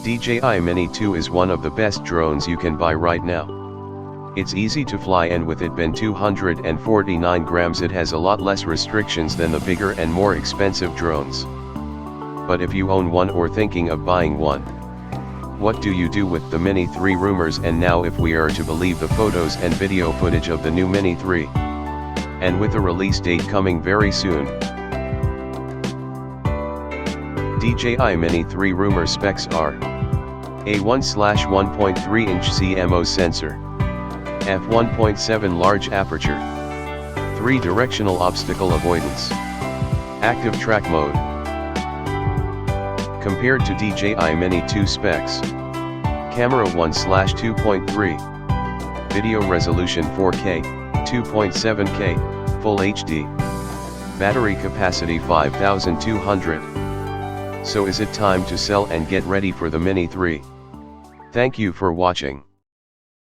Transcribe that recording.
DJI Mini 2 is one of the best drones you can buy right now. It's easy to fly, and with it being 249 grams it has a lot less restrictions than the bigger and more expensive drones. But if you own one or thinking of buying one, what do you do with the Mini 3 rumors? And now, if we are to believe the photos and video footage of the new Mini 3, and with a release date coming very soon, DJI Mini 3 rumor specs are a 1/1.3-inch CMOS sensor, f1.7 large aperture, 3 directional obstacle avoidance, active track mode. Compared to DJI Mini 2 specs: camera 1/2.3, video resolution 4K, 2.7K, Full HD, battery capacity 5200. So is it time to sell and get ready for the Mini 3? Thank you for watching.